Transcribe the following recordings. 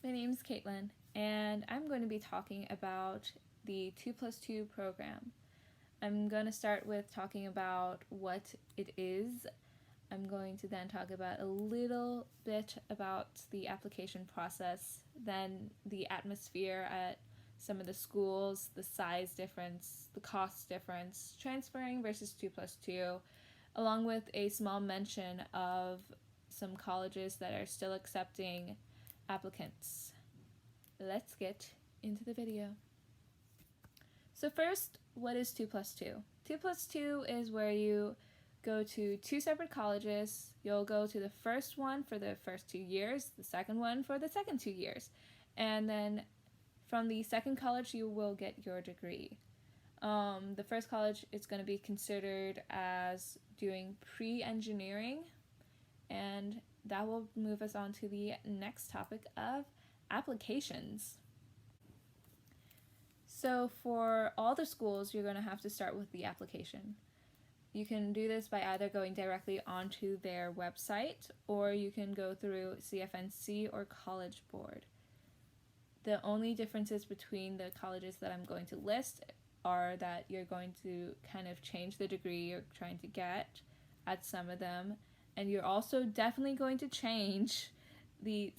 My name is Caitlin, and I'm going to be talking about the 2+2 program. I'm going to start with talking about what it is. I'm going to then talk about a little bit about the application process, then the atmosphere at some of the schools, the size difference, the cost difference, transferring versus 2+2, along with a small mention of some colleges that are still accepting applicants. Let's get into the video. So first, what is 2+2? 2+2 is where you go to two separate colleges. You'll go to the first one for the first 2 years, the second one for the second 2 years, and then from the second college you will get your degree. The first college is going to be considered as doing pre-engineering, and that will move us on to the next topic of applications. So for all the schools, you're going to have to start with the application. You can do this by either going directly onto their website, or you can go through CFNC or College Board. The only differences between the colleges that I'm going to list are that you're going to kind of change the degree you're trying to get at some of them, and you're also definitely going to change the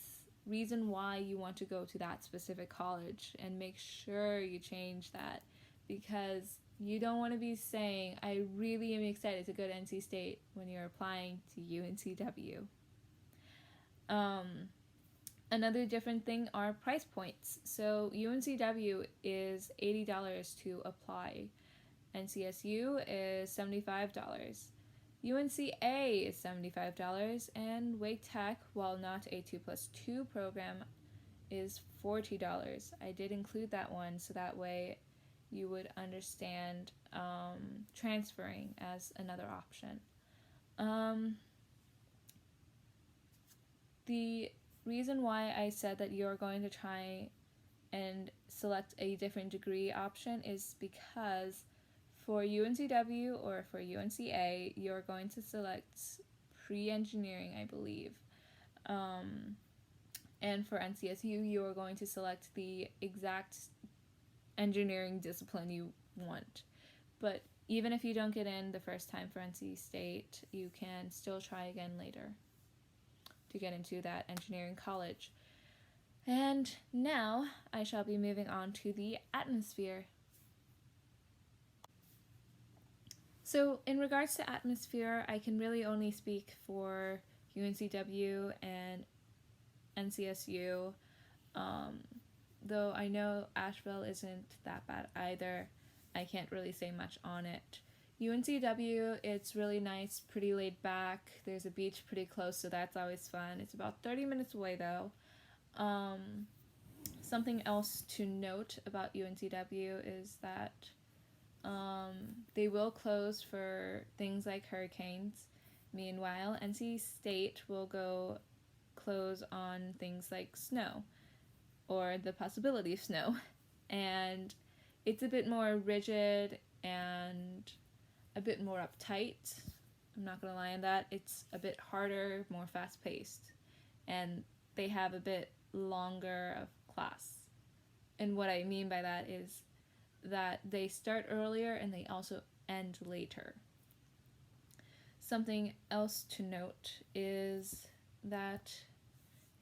reason why you want to go to that specific college, and make sure you change that, because you don't want to be saying, I really am excited to go to NC State when you're applying to UNCW. Another different thing are price points. So UNCW is $80 to apply. NCSU is $75. UNCA is $75, and Wake Tech, while not a 2+2 program, is $40. I did include that one so that way you would understand transferring as another option. The reason why I said that you're going to try and select a different degree option is because for UNCW or for UNCA, you're going to select pre-engineering, I believe. And for NCSU, you are going to select the exact engineering discipline you want. But even if you don't get in the first time for NC State, you can still try again later to get into that engineering college. And now I shall be moving on to the atmosphere. So in regards to atmosphere, I can really only speak for UNCW and NCSU, though I know Asheville isn't that bad either. I can't really say much on it. UNCW, it's really nice, pretty laid back. There's a beach pretty close, so that's always fun. It's about 30 minutes away though. Something else to note about UNCW is that they will close for things like hurricanes. Meanwhile, NC State will go close on things like snow, or the possibility of snow. And it's a bit more rigid and a bit more uptight. I'm not gonna lie on that. It's a bit harder, more fast-paced, and they have a bit longer of class. And what I mean by that is that they start earlier and they also end later. Something else to note is that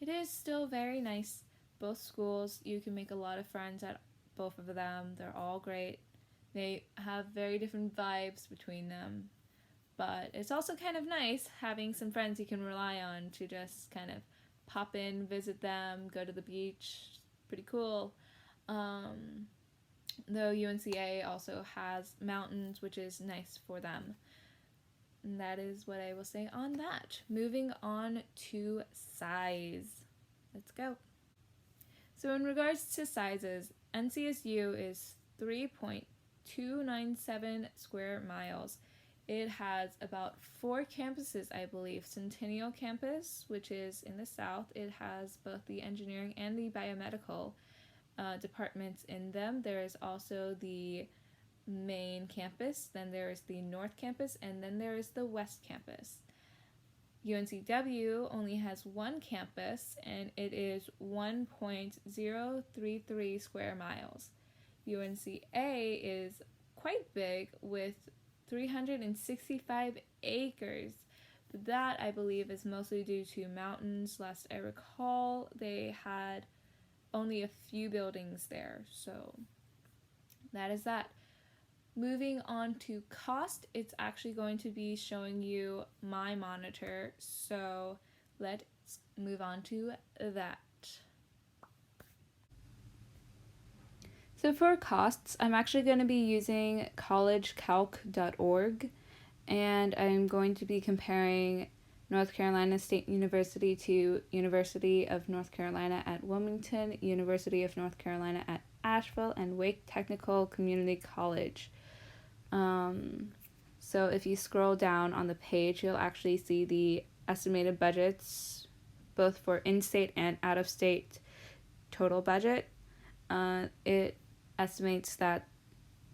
it is still very nice. Both schools, you can make a lot of friends at both of them. They're all great. They have very different vibes between them. But it's also kind of nice having some friends you can rely on to just kind of pop in, visit them, go to the beach. Pretty cool. Though UNCA also has mountains, which is nice for them. And that is what I will say on that. Moving on to size. Let's go. So in regards to sizes, NCSU is 3.297 square miles. It has about 4 campuses, I believe. Centennial Campus, which is in the south, it has both the engineering and the biomedical departments in them. There is also the main campus, then there is the North Campus, and then there is the West Campus. UNCW only has one campus, and it is 1.033 square miles. UNCA is quite big with 365 acres. But that, I believe, is mostly due to mountains. Last I recall, they had only a few buildings there. So that is that. Moving on to cost, it's actually going to be showing you my monitor. So let's move on to that. So for costs, I'm actually going to be using collegecalc.org, and I'm going to be comparing North Carolina State University to University of North Carolina at Wilmington, University of North Carolina at Asheville, and Wake Technical Community College. So if you scroll down on the page, you'll actually see the estimated budgets, both for in-state and out-of-state total budget. It estimates that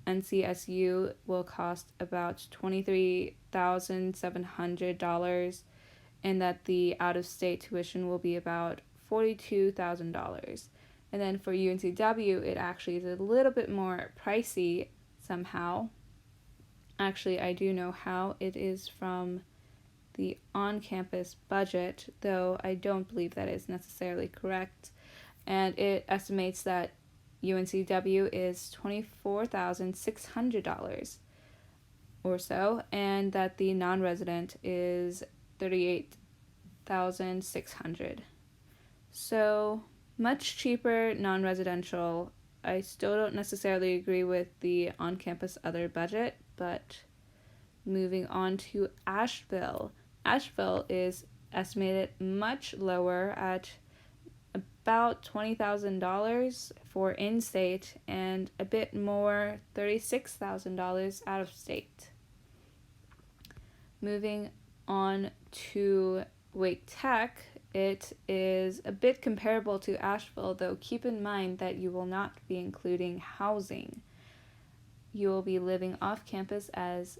NCSU will cost about $23,700 and that the out-of-state tuition will be about $42,000. And then for UNCW, it actually is a little bit more pricey somehow. Actually, I do know how. It is from the on-campus budget, though I don't believe that is necessarily correct. And it estimates that UNCW is $24,600 or so, and that the non-resident is $38,600. So much cheaper non-residential. I still don't necessarily agree with the on-campus other budget, but moving on to Asheville. Asheville is estimated much lower at about $20,000 for in-state and a bit more, $36,000 out of state. Moving on to Wake Tech, it is a bit comparable to Asheville, though keep in mind that you will not be including housing. You will be living off campus as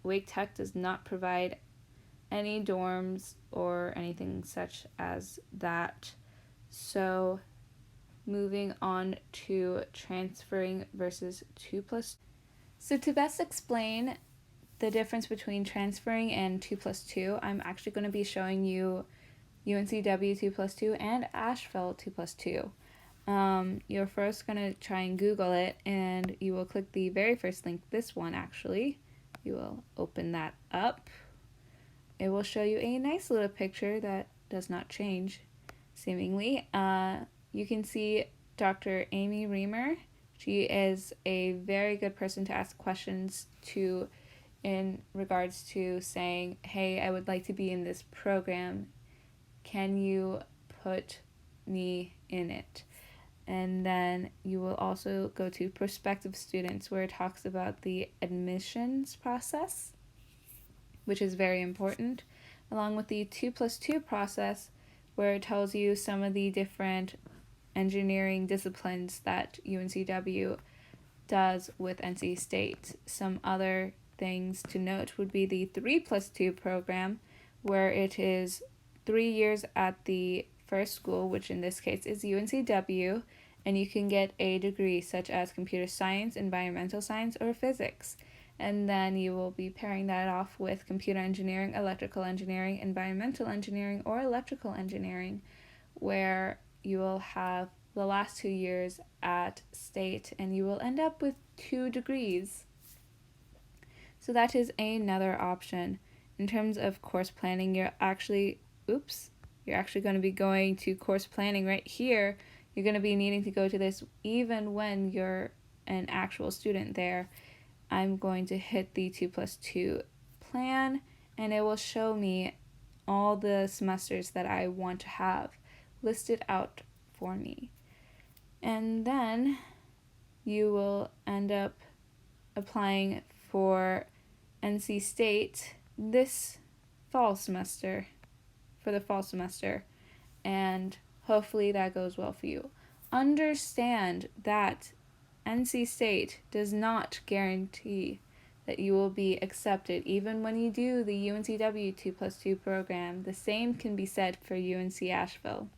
Wake Tech does not provide any dorms or anything such as that. So moving on to transferring versus 2+. So to best explain the difference between transferring and 2+2, I'm actually going to be showing you UNCW 2+2 and Asheville 2+2. You're first going to try and Google it, and you will click the very first link, this one actually. You will open that up. It will show you a nice little picture that does not change, seemingly. You can see Dr. Amy Reamer. She is a very good person to ask questions to in regards to saying, hey, I would like to be in this program. Can you put me in it? And then you will also go to prospective students, where it talks about the admissions process, which is very important, along with the 2+2 process, where it tells you some of the different engineering disciplines that UNCW does with NC State. Some other things to note would be the 3+2 program, where it is 3 years at the first school, which in this case is UNCW, and you can get a degree such as computer science, environmental science, or physics. And then you will be pairing that off with computer engineering, electrical engineering, environmental engineering, or electrical engineering, where you will have the last 2 years at state, and you will end up with 2 degrees. So that is another option. In terms of course planning, you're actually going to be going to course planning right here. You're going to be needing to go to this even when you're an actual student there. I'm going to hit the 2+2 plan, and it will show me all the semesters that I want to have listed out for me. And then you will end up applying for NC State this fall semester, and hopefully that goes well for you. Understand that NC State does not guarantee that you will be accepted even when you do the UNCW 2+2 program. The same can be said for UNC Asheville.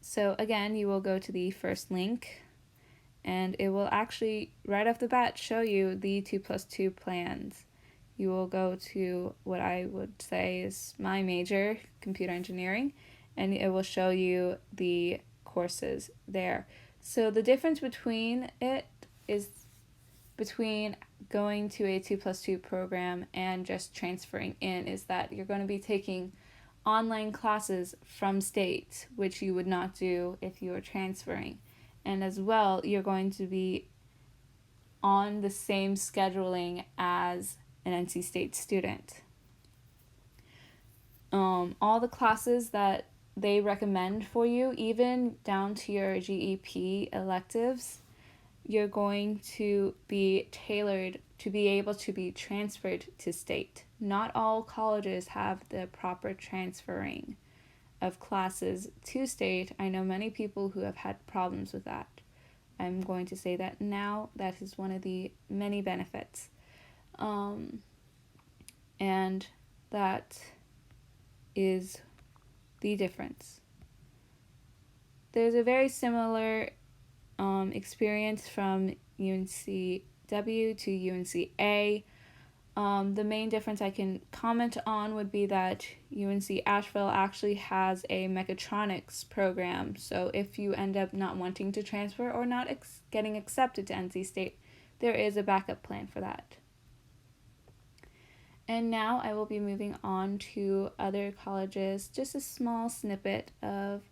So again, you will go to the first link, and it will actually right off the bat show you the 2+2 plans. You will go to what I would say is my major, computer engineering, and it will show you the courses there. So the difference between it is between going to a 2+2 program and just transferring in is that you're going to be taking online classes from state, which you would not do if you were transferring. And as well, you're going to be on the same scheduling as an NC State student. All the classes that they recommend for you, even down to your GEP electives, you're going to be tailored to be able to be transferred to state. Not all colleges have the proper transferring of classes to state. I know many people who have had problems with that. I'm going to say that now. That is one of the many benefits. And that is the difference. There's a very similar experience from UNCW to UNCA. The main difference I can comment on would be that UNC Asheville actually has a mechatronics program. So if you end up not wanting to transfer or not getting accepted to NC State, there is a backup plan for that. And now I will be moving on to other colleges, just a small snippet of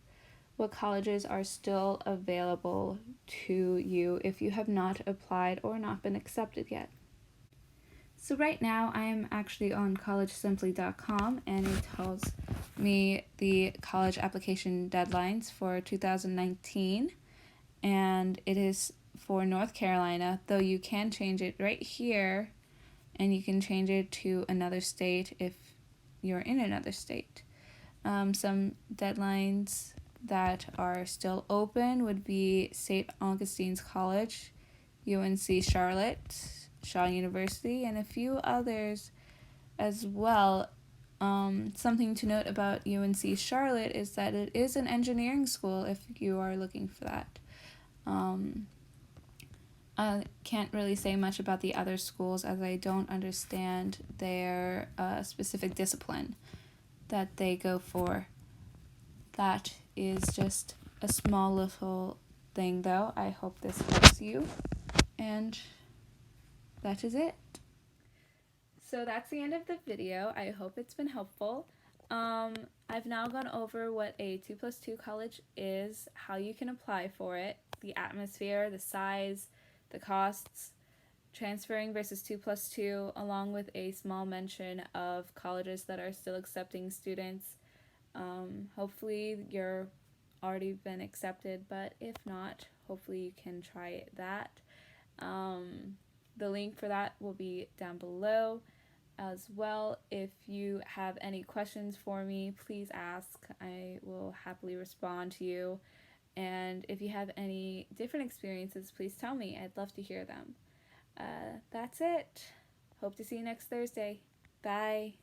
what colleges are still available to you if you have not applied or not been accepted yet. So right now I am actually on collegesimply.com, and it tells me the college application deadlines for 2019, and it is for North Carolina, though you can change it right here, and you can change it to another state if you're in another state. Some deadlines that are still open would be St. Augustine's College, UNC Charlotte, Shaw University, and a few others as well. Something to note about UNC Charlotte is that it is an engineering school if you are looking for that. I can't really say much about the other schools as I don't understand their specific discipline that they go for. That is just a small little thing though. I hope this helps you. And that is it. So that's the end of the video. I hope it's been helpful. I've now gone over what a 2+2 college is, how you can apply for it, the atmosphere, the size, the costs, transferring versus 2+2, along with a small mention of colleges that are still accepting students. Hopefully you're already been accepted, but if not, hopefully you can try that. The link for that will be down below as well. If you have any questions for me, please ask. I will happily respond to you. And if you have any different experiences, please tell me. I'd love to hear them. That's it. Hope to see you next Thursday. Bye.